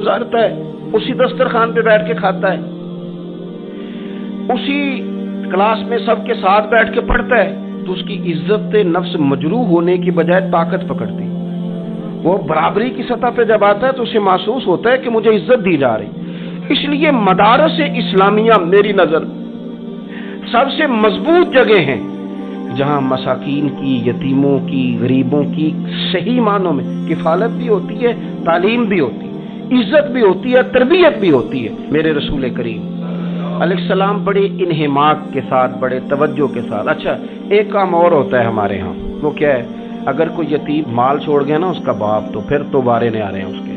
गुजारता है, उसी दस्तरखान पे बैठ के खाता है, उसी क्लास में सबके साथ बैठ के पढ़ता है, तो उसकी इज्जत नफ्स मजरूह होने की बजाय ताकत पकड़ती। वो बराबरी की सतह पे जब आता है तो उसे महसूस होता है कि मुझे इज्जत दी जा रही। इसलिए मदारस इस्लामिया मेरी नजर सबसे मजबूत जगह है जहां मसाकीन की, यतीमों की, गरीबों की सही मानों में किफालत भी होती है, तालीम भी होती है, इज्जत भी होती है, तरबियत भी होती है। मेरे रसूल करीम अलैहिस्सलाम बड़े इन्हिमाक के साथ, बड़े तवज्जो के साथ। अच्छा, एक काम और होता है हमारे यहाँ, वो क्या है? अगर कोई यतीम माल छोड़ गया ना उसका बाप, तो फिर तो बारे नहीं आ रहे हैं उसके,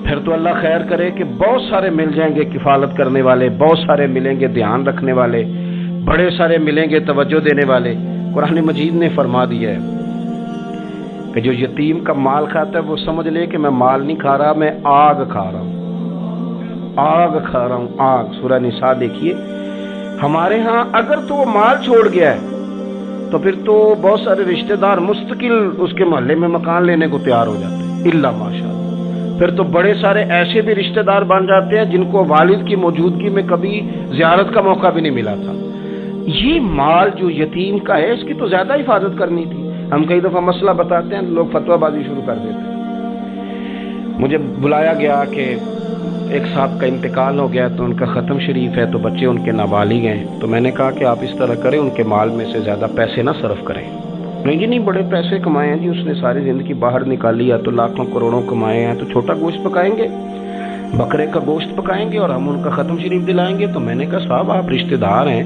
फिर तो अल्लाह खैर करे कि बहुत सारे मिल जाएंगे किफालत करने वाले, बहुत सारे मिलेंगे ध्यान रखने वाले, बड़े सारे मिलेंगे तवज्जो देने वाले। कुरान मजीद ने फरमा दिया है कि जो यतीम का माल खाता है वो समझ ले कि मैं माल नहीं खा रहा, मैं आग खा रहा हूँ, आग खा रहा हूँ, आग। सूरह निसा देखिए। हमारे यहाँ अगर तो वो माल छोड़ गया है तो फिर तो बहुत सारे रिश्तेदार मुस्तकिल उसके मोहल्ले में मकान लेने को तैयार हो जाते हैं, इल्ला माशाअल्लाह। फिर तो बड़े सारे ऐसे भी रिश्तेदार बन जाते हैं जिनको वालिद की मौजूदगी में कभी जियारत का मौका भी नहीं मिला था। ये माल जो यतीम का है इसकी तो ज्यादा हिफाजत करनी थी। हम कई दफा मसला बताते हैं, लोग फतवाबाजी शुरू कर देते हैं। मुझे बुलाया गया कि एक साहब का इंतकाल हो गया तो उनका ख़त्म शरीफ है, तो बच्चे उनके नाबालिग हैं। तो मैंने कहा कि आप इस तरह करें, उनके माल में से ज़्यादा पैसे ना सर्फ करें। नहीं जी नहीं, बड़े पैसे कमाए हैं जी उसने, सारी ज़िंदगी बाहर निकाली है तो लाखों करोड़ों कमाए हैं, तो छोटा गोश्त पकाएंगे, बकरे का गोश्त पकाएंगे और हम उनका ख़त्म शरीफ दिलाएंगे। तो मैंने कहा साहब आप रिश्तेदार हैं,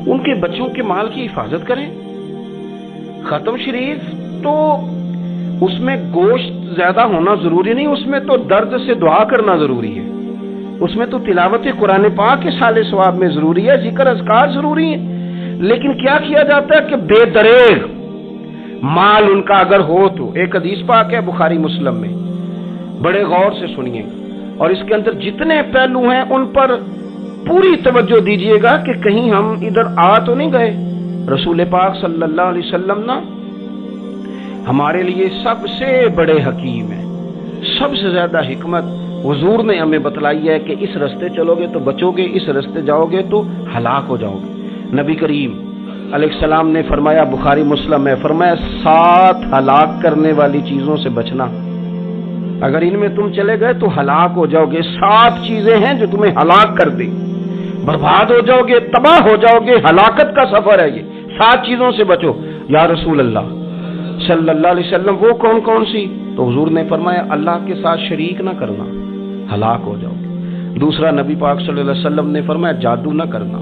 उनके बच्चों के माल की हिफाजत करें। ख़त्म शरीफ तो उसमें गोश्त ज्यादा होना जरूरी नहीं, उसमें तो दर्द से दुआ करना जरूरी है, उसमें तो तिलावत कुरान पाक के साले सवाब में जरूरी है, जिक्र अज़कार जरूरी है। लेकिन क्या किया जाता है कि बेदरेग माल उनका अगर हो तो, एक हदीस पाक है बुखारी मुस्लिम में, बड़े गौर से सुनिएगा और इसके अंदर जितने पहलू हैं उन पर पूरी तवज्जो दीजिएगा कि कहीं हम इधर आ तो नहीं गए। रसूल पाक सल्लल्लाहु अलैहि वसल्लम ना हमारे लिए सबसे बड़े हकीम है, सबसे ज्यादा हिकमत हुजूर ने हमें बतलाई है कि इस रास्ते चलोगे तो बचोगे, इस रास्ते जाओगे तो हलाक हो जाओगे। नबी करीम अलैहिस्सलाम ने फरमाया, बुखारी मुस्लिम में फरमाया, 7 हलाक करने वाली चीजों से बचना, अगर इनमें तुम चले गए तो हलाक हो जाओगे। 7 चीजें हैं जो तुम्हें हलाक कर दे, बर्बाद हो जाओगे, तबाह हो जाओगे, हलाकत का सफर है ये। 7 चीजों से बचो। या रसूल अल्लाह सल्लल्लाहु अलैहि वसल्लम वो कौन कौन सी? तो हुजूर ने फरमाया अल्लाह के साथ शरीक ना करना, हलाक हो जाओगे। दूसरा नबी पाक सल्लल्लाहु अलैहि वसल्लम ने फरमाया जादू ना करना,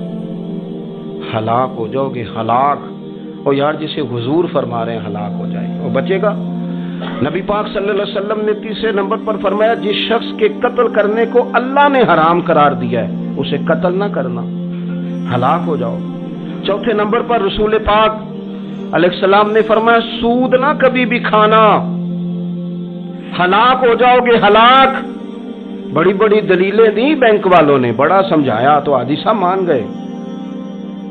हलाक हो जाओगे, हलाक। और यार जिसे हुजूर फरमा रहे हैं हलाक हो जाएगा, वो बचेगा। नबी पाक सल्लल्लाहु अलैहि वसल्लम ने तीसरे नंबर पर फरमाया जिस शख्स के कत्ल करने को अल्लाह ने हराम करार दिया है उसे कत्ल ना करना, हलाक हो जाओ। चौथे नंबर पर रसूल पाक अलैहिस्सलाम ने फरमाया सूद ना कभी भी खाना, हलाक हो जाओगे, हलाक। बड़ी बड़ी दलीलें दी बैंक वालों ने, बड़ा समझाया तो हाजी साहब मान गए,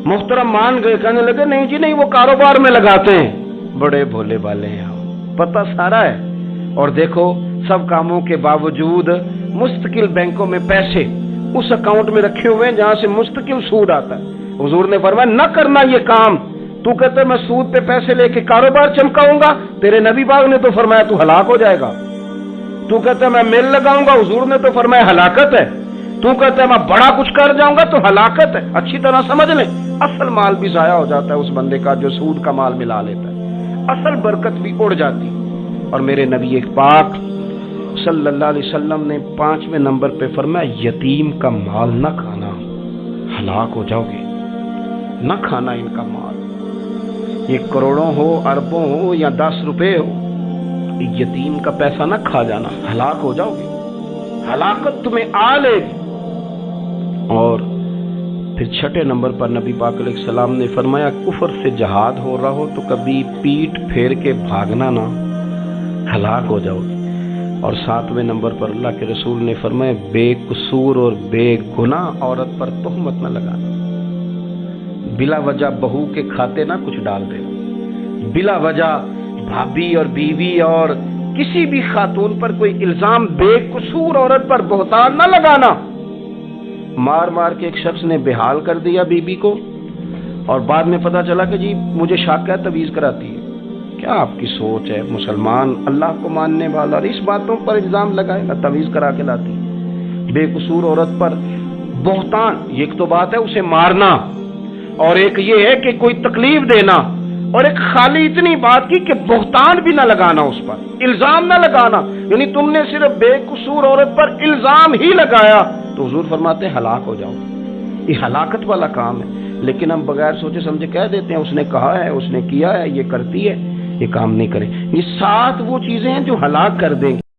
मुहतरम मान गए, कहने लगे नहीं जी नहीं वो कारोबार में लगाते हैं। बड़े भोले भाले हैं, पता सारा है। और देखो सब कामों के बावजूद मुस्तकिल बैंकों में पैसे उस अकाउंट में रखे हुए हैं जहां से मुस्तकिल सूद आता है। हुजूर ने फरमाया न करना ये काम। तू कहते मैं सूद पे पैसे लेके कारोबार चमकाऊंगा, तेरे नबी पाक ने तो फरमाया तू हलाक हो जाएगा। तू कहते मैं मिल लगाऊंगा, हुजूर ने तो फरमाया हलाकत है। तू कहते मैं बड़ा कुछ कर जाऊंगा तो हलाकत है। अच्छी तरह समझ ले, असल माल भी जाया हो जाता है उस बंदे का जो सूद का माल मिला लेता है, असल बरकत भी उड़ जाती। और मेरे नबी पाक सल्लल्लाहु अलैहि वसल्लम ने 5वें नंबर पे फरमाया यतीम का माल न खाना, हलाक हो जाओगे, न खाना इनका माल। ये करोड़ों हो, अरबों हो या 10 रुपए हो, यतीम का पैसा न खा जाना, हलाक हो जाओगे, हलाकत तुम्हें आ लेगी। और फिर 6ठे नंबर पर नबी पाक अलैहिस्सलाम ने फरमाया कुफर से जहाद हो रहा हो तो कभी पीठ फेर के भागना ना, हलाक हो जाओगे। और 7वें नंबर पर अल्लाह के रसूल ने फरमाया बेकसूर और बेगुनाह औरत पर तोहमत न लगाना, बिला वजह बहू के खाते ना कुछ डाल देना, बिला वजह भाभी और बीवी और کسی بھی خاتون پر کوئی الزام بے قصور عورت پر بہتان نہ لگانا۔ مار مار کے ایک شخص نے بحال کر دیا بی بی کو، اور بعد میں پتا چلا کہ جی مجھے شک ہے تویز کراتی ہے۔ کیا آپ کی سوچ ہے؟ مسلمان اللہ کو ماننے والا، اور اس باتوں پر الزام لگائے گا تویز کرا کے لاتی بے قصور عورت پر بہتان۔ ایک تو بات ہے اسے مارنا، اور ایک یہ ہے کہ کوئی تکلیف دینا، اور ایک خالی اتنی بات کی کہ بہتان بھی نہ لگانا، اس پر الزام نہ لگانا، یعنی تم نے صرف بے قصور عورت پر الزام ہی لگایا تو حضور فرماتے ہیں ہلاک ہو جاؤ۔ یہ ہلاکت والا کام ہے، لیکن ہم بغیر سوچے سمجھے کہہ دیتے ہیں اس نے کہا ہے، اس نے کیا ہے، یہ کرتی ہے، یہ کام نہیں کرے۔ یہ 7 وہ چیزیں ہیں جو ہلاک کر دیں گی۔